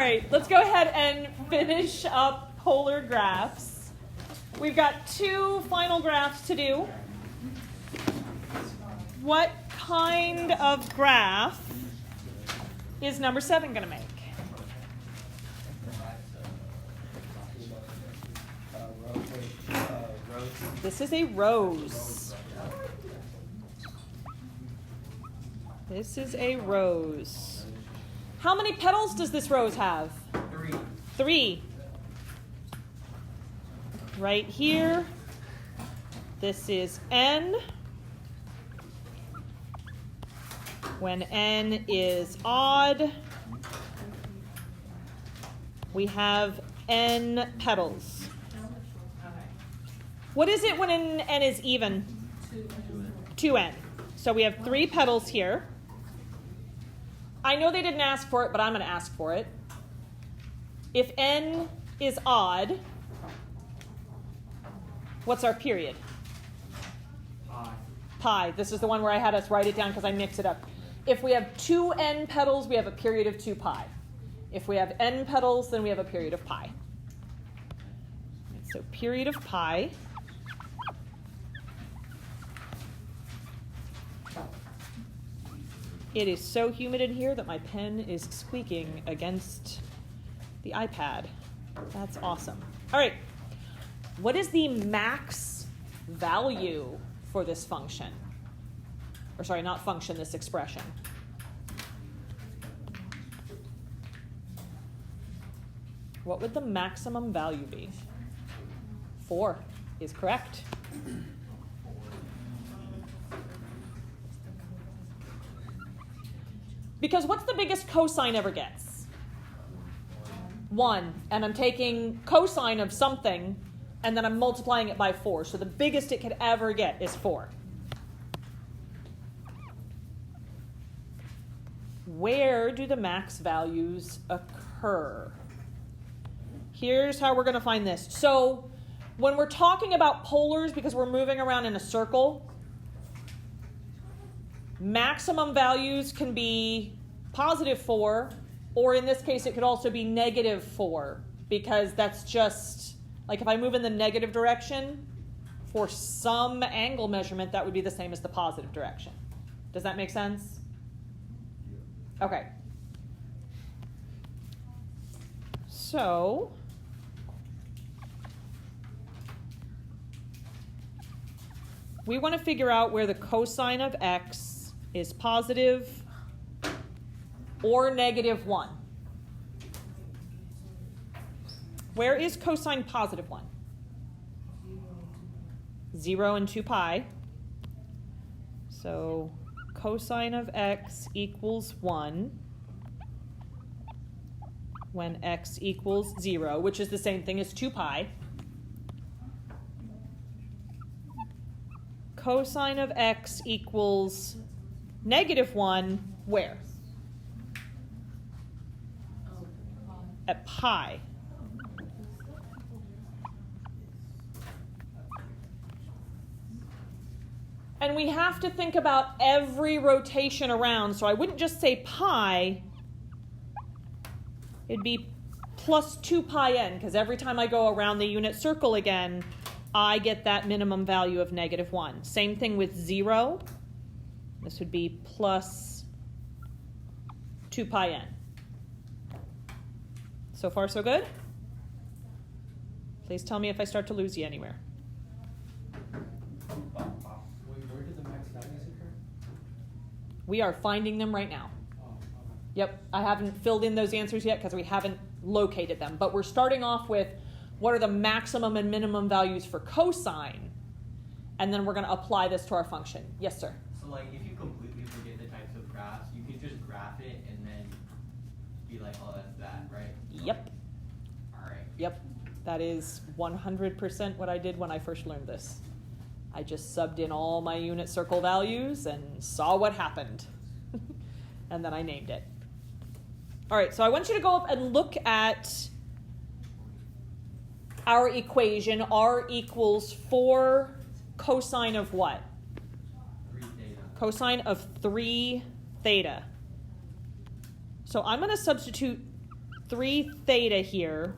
right, let's go ahead and finish up polar graphs. We've got two final graphs to do. What kind of graph is number 7 going to make? This is a rose. This is a rose. How many petals does this rose have? 3. Right here. This is N. When N is odd, we have N petals. What is it when N is even? 2N. So we have 3 petals here. I know they didn't ask for it, but I'm going to ask for it. If N is odd, what's our period? Pi. This is the one where I had us write it down because I mixed it up. If we have 2 N petals, we have a period of 2 pi. If we have N petals, then we have a period of pi. So period of pi. It is so humid in here that my pen is squeaking against the iPad. That's awesome. All right. What is the max value for this function? Or sorry, not function, this expression. What would the maximum value be? 4 is correct. Because what's the biggest cosine ever gets? 1. And I'm taking cosine of something, and then I'm multiplying it by 4. So the biggest it could ever get is 4. Where do the max values occur? Here's how we're going to find this. So when we're talking about polars, because we're moving around in a circle, maximum values can be positive 4, or in this case it could also be negative 4, because that's just, like if I move in the negative direction, for some angle measurement, that would be the same as the positive direction. Does that make sense? Okay. So, we want to figure out where the cosine of x is positive or negative 1. Where is cosine positive 1? 0 and 2 pi. So cosine of x equals 1 when x equals 0, which is the same thing as 2 pi. Cosine of x equals negative 1, where? At pi. And we have to think about every rotation around, so I wouldn't just say pi. It'd be plus 2 pi n, because every time I go around the unit circle again, I get that minimum value of negative 1. Same thing with 0. This would be plus 2 pi n. So far, so good? Please tell me if I start to lose you anywhere. Where did the max values occur? We are finding them right now. Oh, okay. Yep, I haven't filled in those answers yet because we haven't located them. But we're starting off with what are the maximum and minimum values for cosine, and then we're going to apply this to our function. Yes, sir? So like if you completely forget the types of graphs, you can just graph it and then be like, oh, that's that, right? Yep. All right. Yep. That is 100% what I did when I first learned this. I just subbed in all my unit circle values and saw what happened. And then I named it. All right, so I want you to go up and look at our equation. R equals 4 cosine of what? 3 theta. Cosine of 3 theta. So I'm going to substitute 3 theta here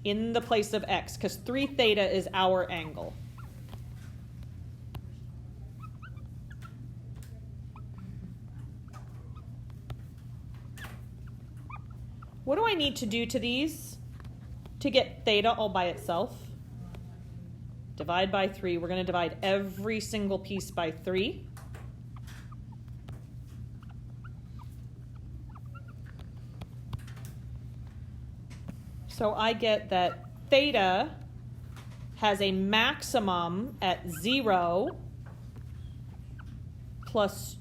in the place of x, because 3 theta is our angle. What do I need to do to these to get theta all by itself? Divide by 3. We're going to divide every single piece by 3. So I get that theta has a maximum at 0 plus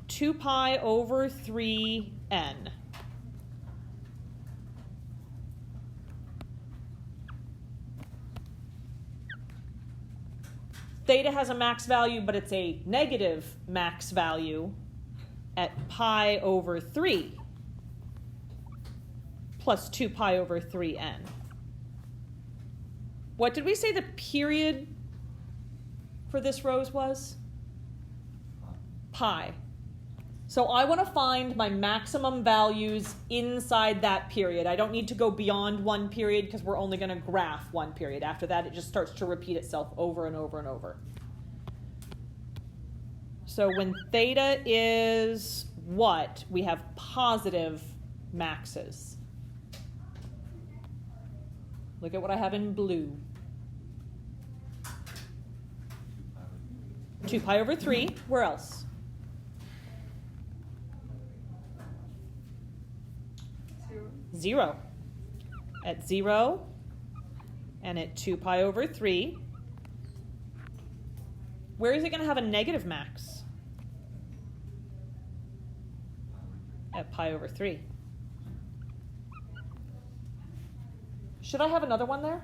2 pi over 3n. Theta has a max value, but it's a negative max value at pi over 3 plus 2 pi over 3n. What did we say the period for this rose was? Pi. So I want to find my maximum values inside that period. I don't need to go beyond one period because we're only going to graph one period. After that, it just starts to repeat itself over and over and over. So when theta is what? We have positive maxes. Look at what I have in blue. 2 pi over 3. Where else? Zero. At 0 and at 2 pi over 3. Where is it going to have a negative max? At pi over 3. Should I have another one there?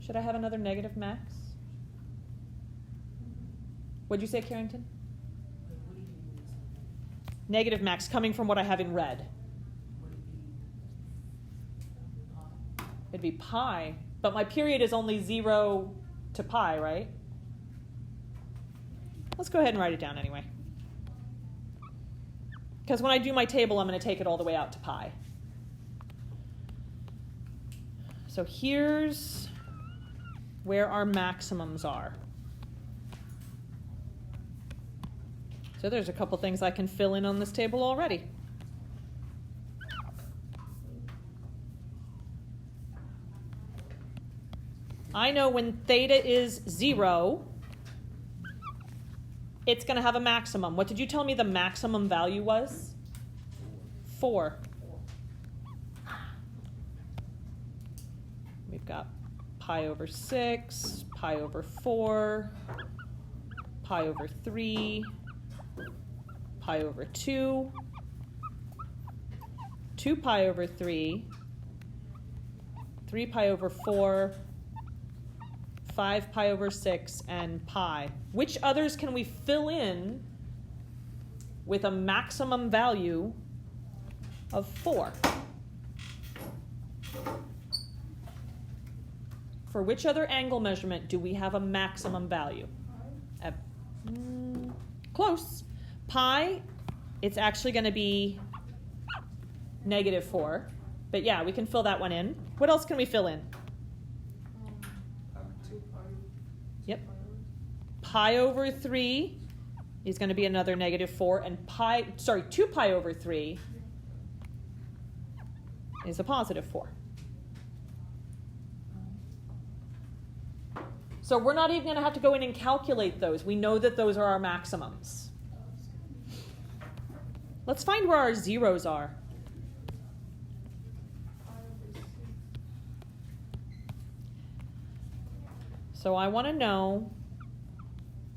Should I have another negative max? What'd you say, Carrington? Negative max coming from what I have in red. It'd be pi, but my period is only 0 to pi, right? Let's go ahead and write it down anyway. Because when I do my table, I'm going to take it all the way out to pi. So here's where our maximums are. So there's a couple things I can fill in on this table already. I know when theta is 0, it's going to have a maximum. What did you tell me the maximum value was? 4. We've got pi over 6, pi over 4, pi over 3, pi over 2, 2 pi over 3, 3 pi over 4, 5 pi over 6, and pi. Which others can we fill in with a maximum value of 4? For which other angle measurement do we have a maximum value? Close. Pi, it's actually going to be -4. But yeah, we can fill that one in. What else can we fill in? Yep. Pi over 3 is going to be another -4. And 2 pi over 3 is a +4. So we're not even going to have to go in and calculate those. We know that those are our maximums. Let's find where our zeros are. So I want to know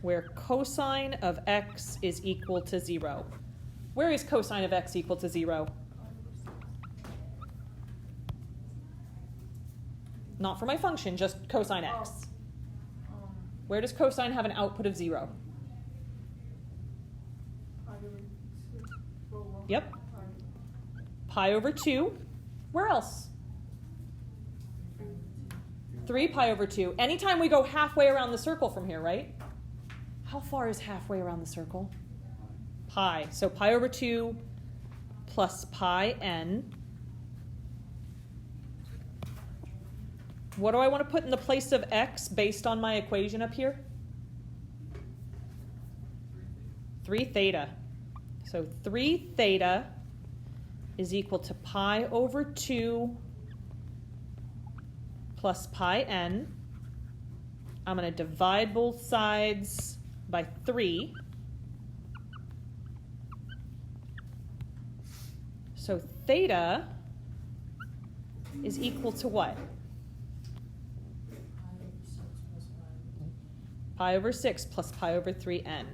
where cosine of x is equal to 0. Where is cosine of x equal to 0? Not for my function, just cosine x. Where does cosine have an output of 0? Yep. Pi over 2. Where else? 3 pi over 2. Anytime we go halfway around the circle from here, right? How far is halfway around the circle? Pi. So pi over 2 plus pi n. What do I want to put in the place of x based on my equation up here? 3 theta. So 3 theta is equal to pi over 2 plus pi n. I'm going to divide both sides by 3. So theta is equal to what? Pi over 6 plus pi over 3n.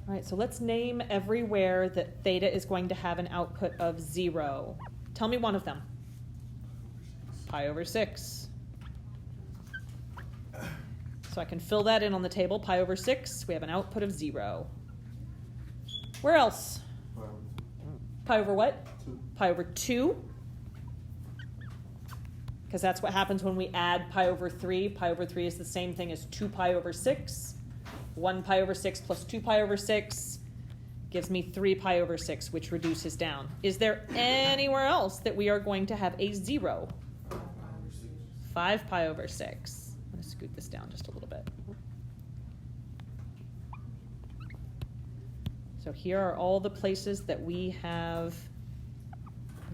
All right, so let's name everywhere that theta is going to have an output of 0. Tell me one of them. Pi over 6. So I can fill that in on the table. Pi over 6, we have an output of 0. Where else? Pi over what? 2. Pi over 2. Because that's what happens when we add pi over 3. Pi over 3 is the same thing as 2 pi over 6. 1 pi over 6 plus 2 pi over 6 gives me 3 pi over 6, which reduces down. Is there anywhere else that we are going to have a 0? 5 pi over 6. I'm going to scoot this down just a little bit. So here are all the places that we have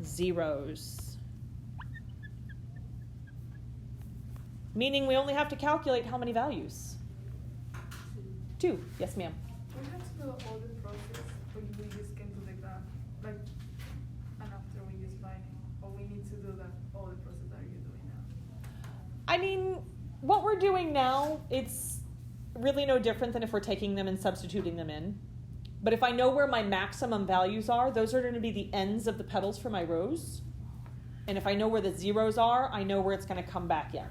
zeros. Meaning we only have to calculate how many values? 2. Yes, ma'am. We have to do all the process when we just get to the graph, like, and after we just find it, or we need to do that all the process that you're doing now. I mean, what we're doing now, it's really no different than if we're taking them and substituting them in. But if I know where my maximum values are, those are going to be the ends of the petals for my rows. And if I know where the zeros are, I know where it's going to come back in.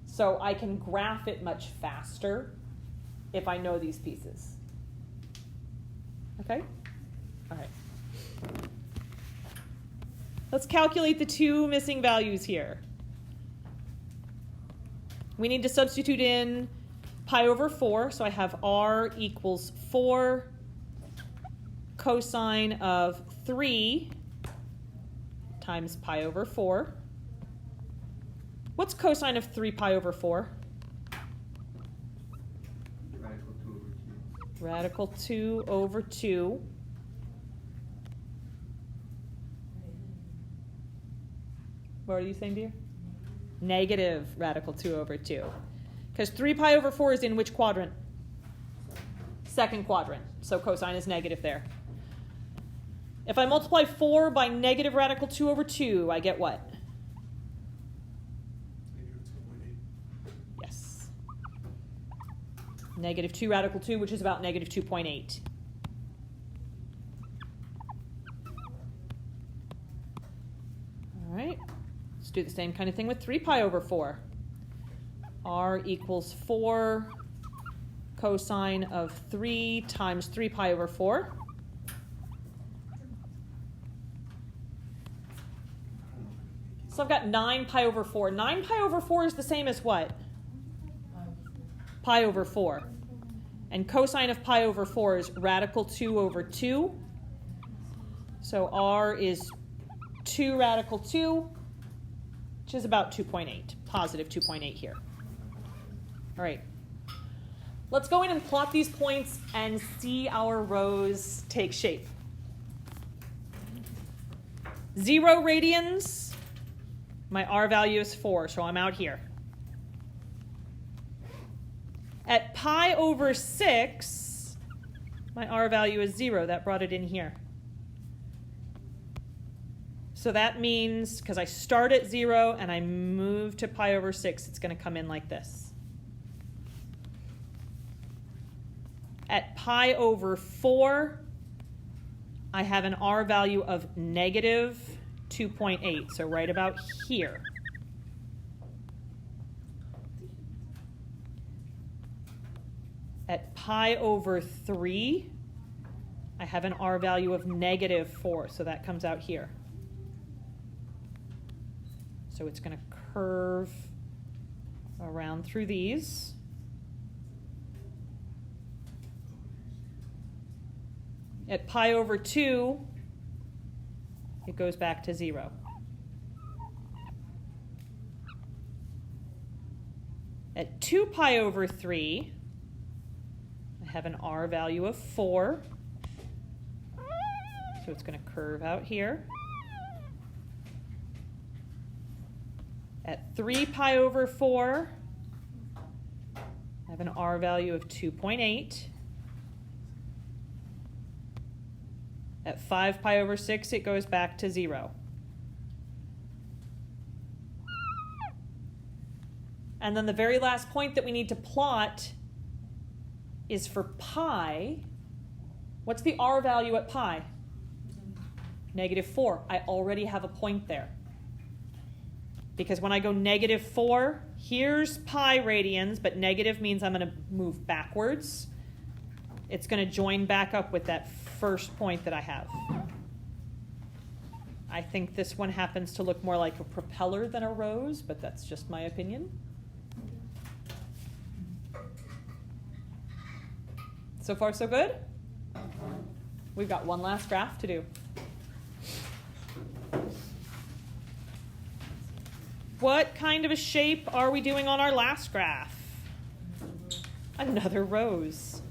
So I can graph it much faster if I know these pieces. Okay? All right. Let's calculate the 2 missing values here. We need to substitute in pi over 4, so I have r equals 4 cosine of 3 times pi over 4. What's cosine of 3 pi over 4? Radical 2 Radical 2 over 2. over 2. What are you saying, dear? Negative radical 2 over 2. Because 3 pi over 4 is in which quadrant? Second quadrant. So cosine is negative there. If I multiply 4 by negative radical 2 over 2, I get what? Yes. Negative 2 radical 2, which is about negative 2.8. All right. Let's do the same kind of thing with 3 pi over 4. R equals 4 cosine of 3 times 3 pi over 4. So I've got 9 pi over 4. 9 pi over 4 is the same as what? Pi over 4. And cosine of pi over 4 is radical 2 over 2. So R is 2 radical 2, which is about 2.8, positive 2.8 here. All right. Let's go in and plot these points and see our rows take shape. 0 radians, my R value is 4, so I'm out here. At pi over 6, my R value is 0. That brought it in here. So that means, because I start at 0 and I move to pi over 6, it's going to come in like this. At pi over 4, I have an R value of negative 2.8, so right about here. At pi over 3, I have an R value of -4, so that comes out here. So it's going to curve around through these. At pi over 2, it goes back to 0. At 2 pi over 3, I have an R value of 4. So it's going to curve out here. At 3 pi over 4, I have an R value of 2.8. At 5 pi over 6, it goes back to 0. And then the very last point that we need to plot is for pi. What's the R value at pi? -4. I already have a point there. Because when I go -4, here's pi radians, but negative means I'm going to move backwards. It's going to join back up with that first point that I have. I think this one happens to look more like a propeller than a rose, but that's just my opinion. So far, so good? We've got one last graph to do. What kind of a shape are we doing on our last graph? Another rose.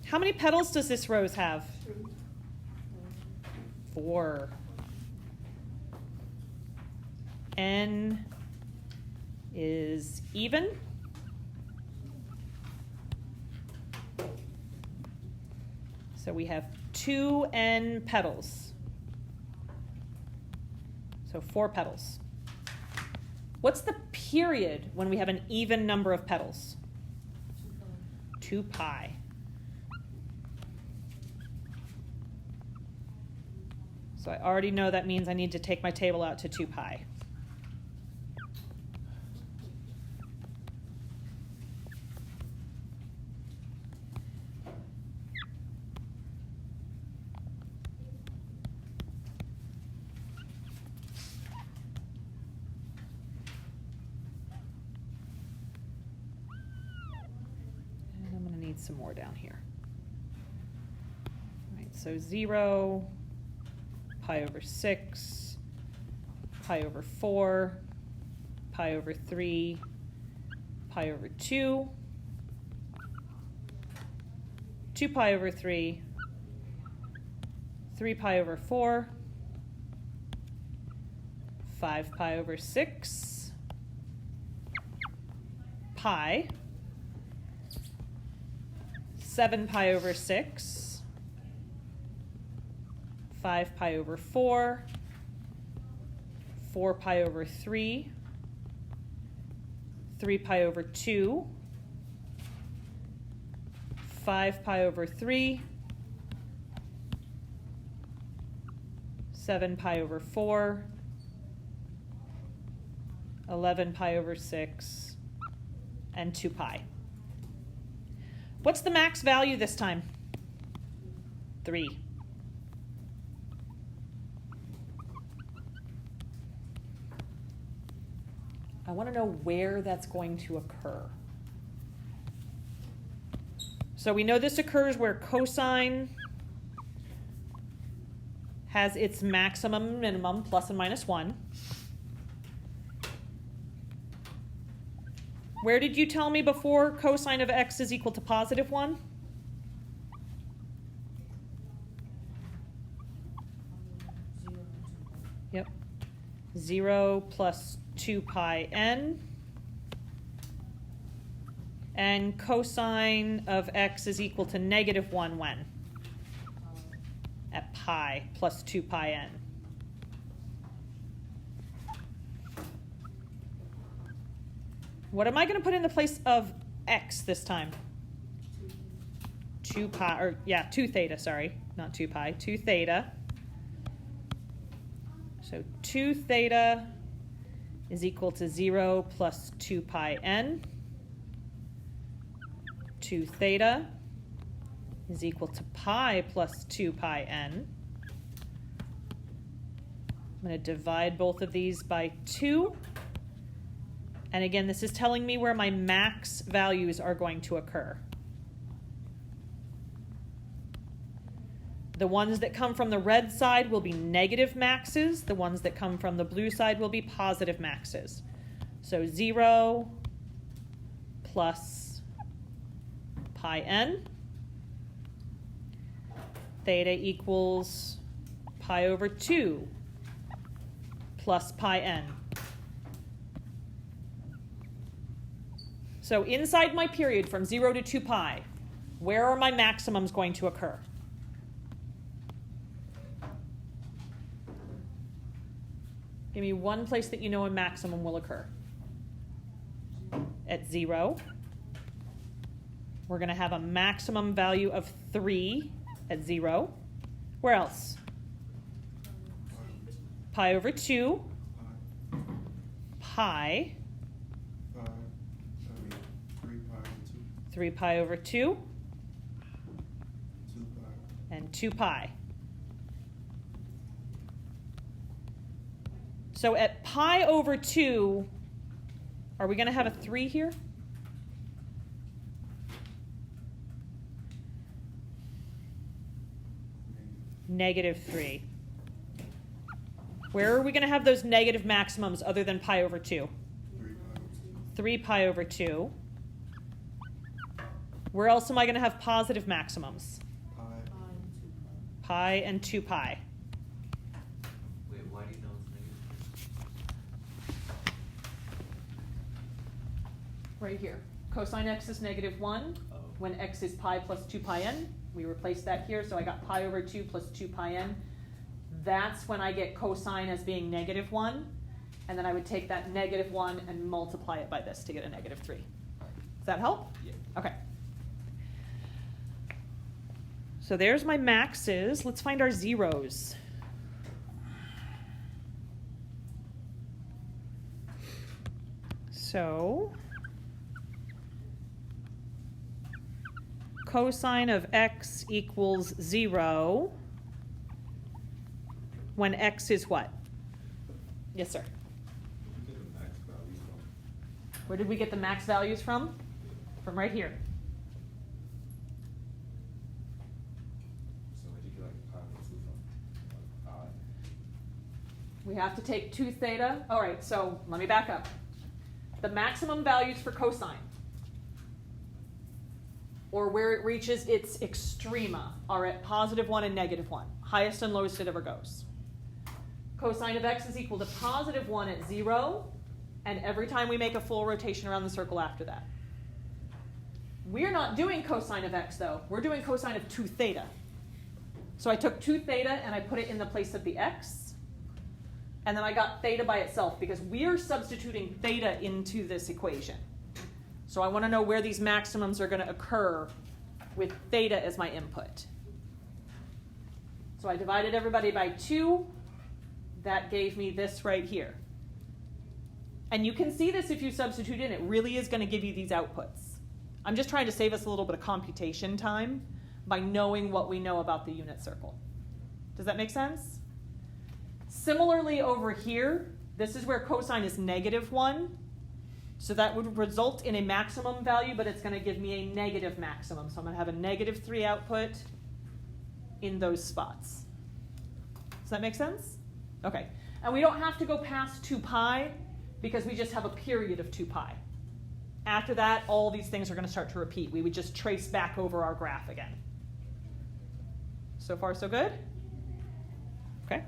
How many petals does this rose have? 4. N is even. So we have 2n petals. So 4 petals. What's the period when we have an even number of petals? 2 pi. So I already know that means I need to take my table out to 2 pi. And I'm going to need some more down here. All right, so 0, pi over 6, pi over 4, pi over 3, pi over 2, 2 pi over 3, 3 pi over 4, 5 pi over 6, pi, 7 pi over 6, 5 pi over 4, 4 pi over 3, 3 pi over 2, 5 pi over 3, 7 pi over 4, 11 pi over 6, and 2 pi. What's the max value this time? 3. I want to know where that's going to occur. So we know this occurs where cosine has its maximum and minimum, plus and minus 1. Where did you tell me before cosine of x is equal to positive 1? Yep. 0 plus 2 pi n. And cosine of x is equal to -1 when? At pi plus 2 pi n. What am I going to put in the place of x this time? 2 pi, or yeah, 2 theta, sorry, not 2 pi, 2 theta. So 2 theta is equal to 0 plus 2 pi n. 2 theta is equal to pi plus 2 pi n. I'm going to divide both of these by 2. And again, this is telling me where my max values are going to occur. The ones that come from the red side will be negative maxes. The ones that come from the blue side will be positive maxes. So 0 plus pi n. Theta equals pi over 2 plus pi n. So inside my period from 0 to 2 pi, where are my maximums going to occur? Give me one place that you know a maximum will occur. At 0. We're going to have a maximum value of 3 at 0. Where else? Pi over 2. Pi. 3 pi over 2. 2 pi. And 2 pi. So at pi over 2, are we going to have a 3 here? Negative 3. Where are we going to have those negative maximums other than pi over 2? 3 pi over 2. Where else am I going to have positive maximums? Pi. Pi and 2 pi. Wait, why do you know it's negative? Right here. Cosine x is negative 1. Oh. When x is pi plus 2 pi n. We replace that here, so I got pi over 2 plus 2 pi n. That's when I get cosine as being negative 1. And then I would take that negative 1 and multiply it by this to get a negative 3. Does that help? Yeah. Okay. So there's my maxes. Let's find our zeros. So cosine of x equals 0 when x is what? Yes, sir. Where did we get the max values from? From right here. So where did you get like pi over 2 from? Pi. We have to take 2 theta. All right, so let me back up. The maximum values for cosine, or where it reaches its extrema, are at positive 1 and negative 1. Highest and lowest it ever goes. Cosine of x is equal to positive 1 at 0, and every time we make a full rotation around the circle after that. We're not doing cosine of x, though. We're doing cosine of 2 theta. So I took 2 theta and I put it in the place of the x, and then I got theta by itself, because we're substituting theta into this equation. So I want to know where these maximums are going to occur with theta as my input. So I divided everybody by 2. That gave me this right here. And you can see this if you substitute in. It really is going to give you these outputs. I'm just trying to save us a little bit of computation time by knowing what we know about the unit circle. Does that make sense? Similarly over here, this is where cosine is negative 1. So that would result in a maximum value, but it's going to give me a negative maximum. So I'm going to have a negative 3 output in those spots. Does that make sense? Okay. And we don't have to go past 2 pi because we just have a period of 2 pi. After that, all these things are going to start to repeat. We would just trace back over our graph again. So far, so good? Okay.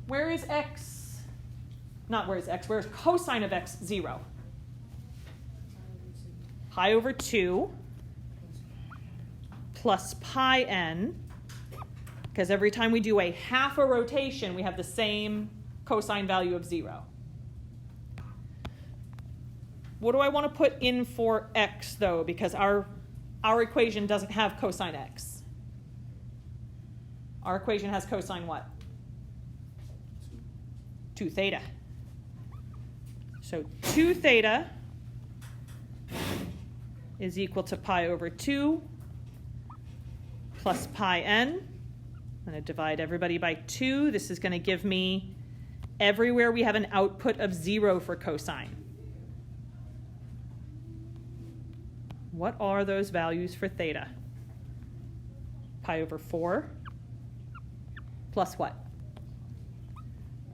Where is x? Not where is x, where is cosine of x 0? Pi over 2 plus pi n, because every time we do a half a rotation, we have the same cosine value of 0. What do I want to put in for x, though, because our equation doesn't have cosine x? Our equation has cosine what? 2 theta. So 2 theta is equal to pi over 2 plus pi n. I'm going to divide everybody by 2. This is going to give me everywhere we have an output of 0 for cosine. What are those values for theta? Pi over 4 plus what?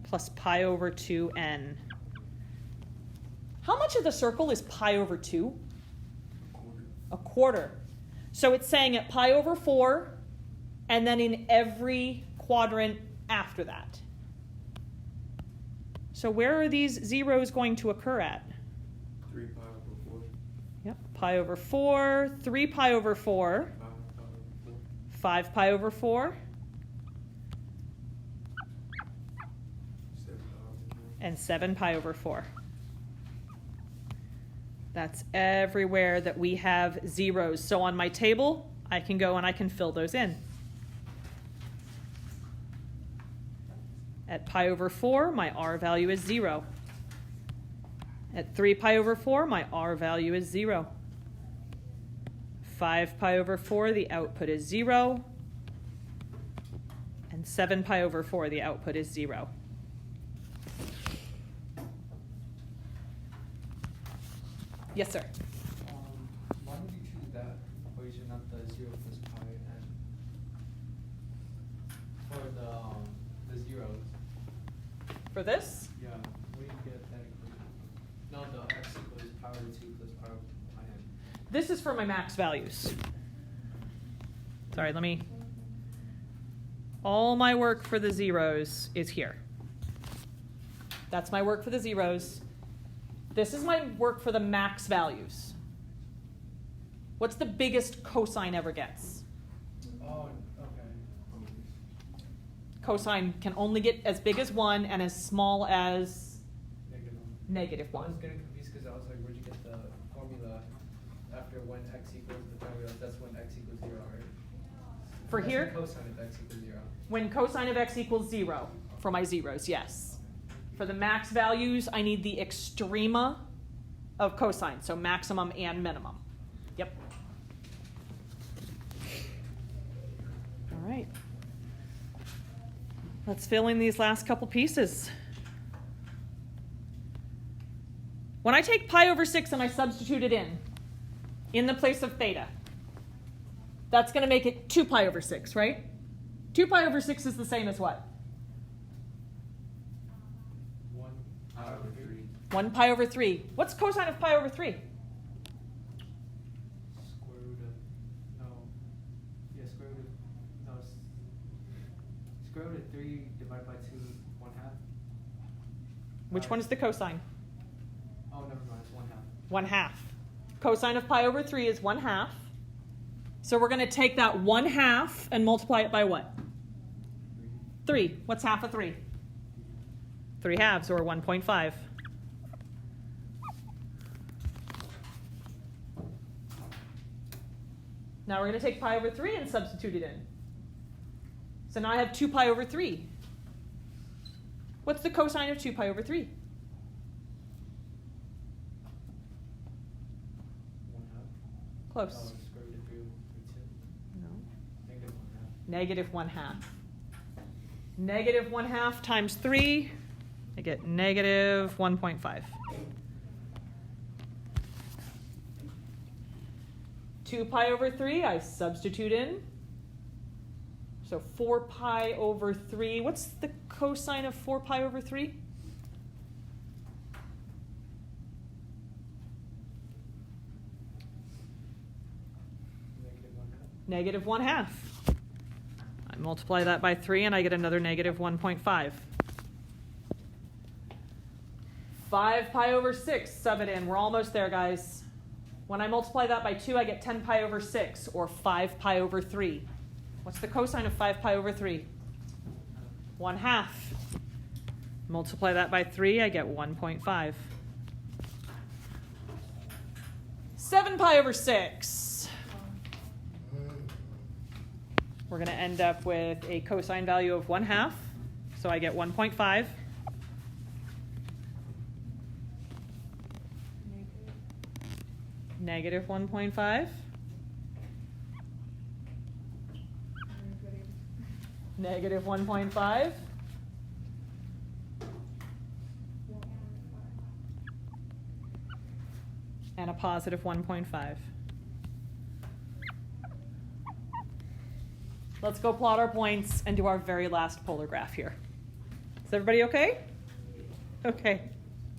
Plus pi over 2n. How much of the circle is pi over 2? A quarter. So it's saying at pi over 4, and then in every quadrant after that. So where are these zeros going to occur at? 3 pi over 4. Yep, pi over 4, 3 pi over 4, 5 pi over 4, 7 pi over 4. and 7 pi over 4. That's everywhere that we have zeros. So on my table, I can go and I can fill those in. At pi over 4, my r value is 0. At 3 pi over 4, my r value is 0. 5 pi over 4, the output is 0. And 7 pi over 4, the output is 0. Yes, sir. Why did you choose that equation, not the 0 plus pi n? For the zeros. For this? Yeah, where do you get that equation? No, the x equals pi over 2 plus pi over pi n. This is for my max values. Sorry, let me... All my work for the zeros is here. That's my work for the zeros. This is my work for the max values. What's the biggest cosine ever gets? Oh, okay. Cosine can only get as big as 1 and as small as Negative one. -1. I was getting confused because I was like, where'd you get the formula after when x equals, but then I realized that's when x equals 0, right? For That's here? the cosine of x equals 0. When cosine of x equals 0 for my zeros, yes. For the max values, I need the extrema of cosine, so maximum and minimum. Yep. All right. Let's fill in these last couple pieces. When I take pi over 6 and I substitute it in the place of theta, that's going to make it 2 pi over 6, right? 2 pi over 6 is the same as what? 1 pi over 3. 1 pi over 3. What's cosine of pi over 3? Square root of, no, yeah, square root of, no, square root of 3 divided by 2, 1/2. Which one is the cosine? Oh, never mind, it's 1/2. 1/2. Cosine of pi over 3 is 1/2. So we're going to take that 1/2 and multiply it by what? 3. What's half of 3? 3 halves, or 1.5. Now we're going to take pi over 3 and substitute it in. So now I have 2 pi over 3. What's the cosine of 2 pi over 3? 1/2. Close. Oh, square root of 3 over 2. No. Negative 1/2. Negative 1/2. Negative 1/2 times 3, I get negative 1.5. 2 pi over 3, I substitute in. So 4 pi over 3. What's the cosine of 4 pi over 3? Negative 1/2. Negative 1/2. I multiply that by 3 and I get another negative 1.5. 5 pi over 6, sub it in. We're almost there, guys. When I multiply that by 2, I get 10 pi over 6, or 5 pi over 3. What's the cosine of 5 pi over 3? 1/2. Multiply that by 3, I get 1.5. 7 pi over 6. We're going to end up with a cosine value of 1/2. So I get 1.5. Negative 1.5. Negative 1.5. And a positive 1.5. Let's go plot our points and do our very last polar graph here. Is everybody okay? Okay.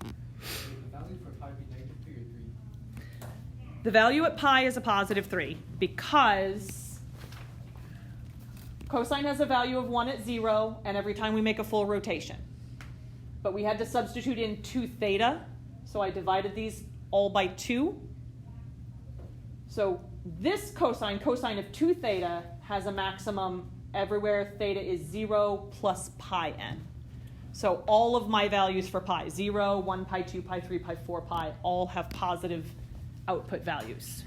The value for pi be negative 3 or 3? The value at pi is a positive 3 because cosine has a value of 1 at 0 and every time we make a full rotation. But we had to substitute in 2 theta, so I divided these all by 2. So this cosine of 2 theta, has a maximum everywhere theta is 0 plus pi n. So all of my values for pi, 0, 1 pi, 2 pi, 3 pi, 4 pi, all have positive output values.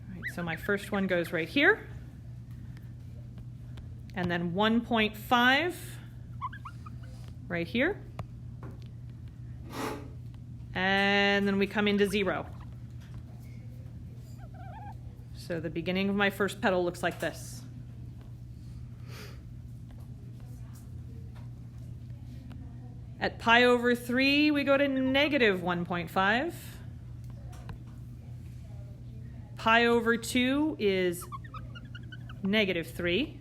All right, so my first one goes right here. And then 1.5 right here. And then we come into 0. So the beginning of my first petal looks like this. At pi over 3, we go to negative 1.5. Pi over 2 is negative 3.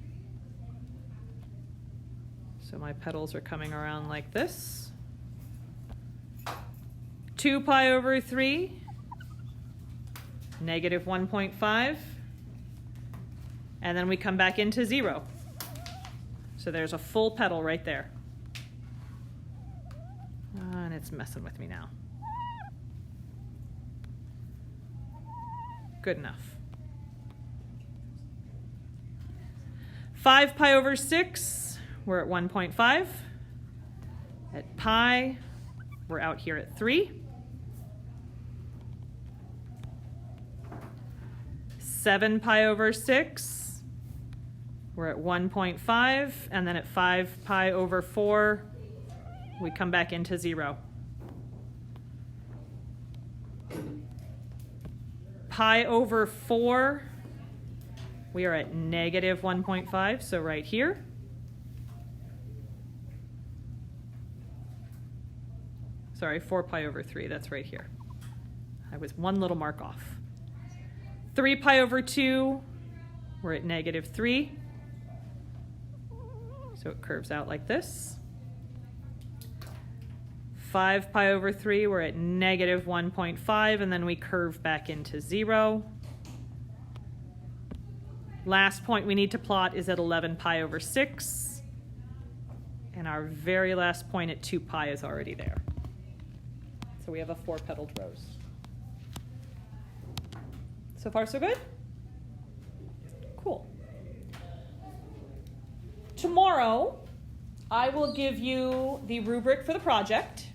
So my petals are coming around like this. 2 pi over 3. Negative 1.5, and then we come back into 0. So there's a full petal right there. And it's messing with me now. Good enough. 5 pi over 6, we're at 1.5. At pi, we're out here at 3. 7 pi over 6, we're at 1.5, and then at 5 pi over 4, we come back into 0. Pi over 4, we are at negative 1.5, so right here. Sorry, 4 pi over 3, that's right here. I was one little mark off. 3 pi over 2, we're at negative 3. So it curves out like this. 5 pi over 3, we're at negative 1.5, and then we curve back into 0. Last point we need to plot is at 11 pi over 6. And our very last point at 2 pi is already there. So we have a 4-petaled rose. So far, so good? Cool. Tomorrow, I will give you the rubric for the project.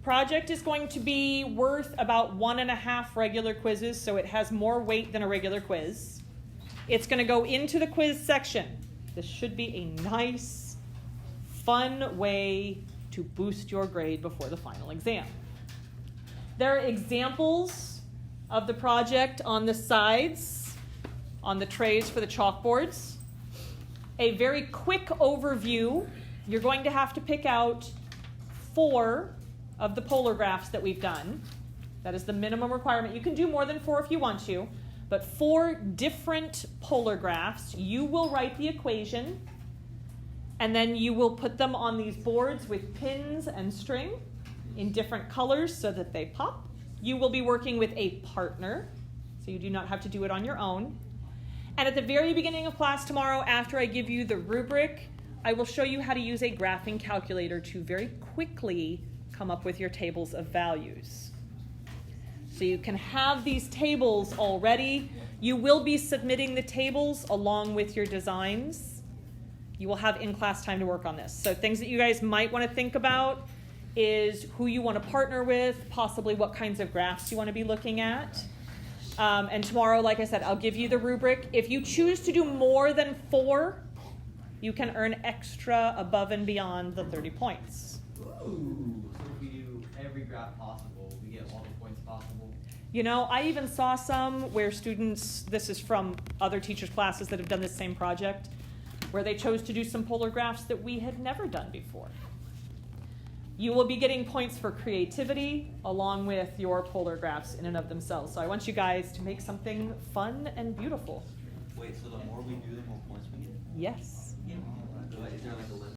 Project is going to be worth about 1.5 regular quizzes, so it has more weight than a regular quiz. It's going to go into the quiz section. This should be a nice, fun way to boost your grade before the final exam. There are examples of the project on the sides, on the trays for the chalkboards. A very quick overview. You're going to have to pick out 4 of the polar graphs that we've done. That is the minimum requirement. You can do more than 4 if you want to, but 4 different polar graphs. You will write the equation, and then you will put them on these boards with pins and string in different colors so that they pop. You will be working with a partner, so you do not have to do it on your own. And at the very beginning of class tomorrow, after I give you the rubric, I will show you how to use a graphing calculator to very quickly come up with your tables of values. So you can have these tables already. You will be submitting the tables along with your designs. You will have in-class time to work on this. So things that you guys might want to think about is who you want to partner with, possibly what kinds of graphs you want to be looking at. And tomorrow, like I said, I'll give you the rubric. If you choose to do more than 4, you can earn extra above and beyond the 30 points. Ooh, so if we do every graph possible, we get all the points possible. You know, I even saw some where students, this is from other teachers' classes that have done this same project, where they chose to do some polar graphs that we had never done before. You will be getting points for creativity along with your polar graphs in and of themselves. So I want you guys to make something fun and beautiful. Wait, so the more we do, the more points we get? Yes. Is there like a limit?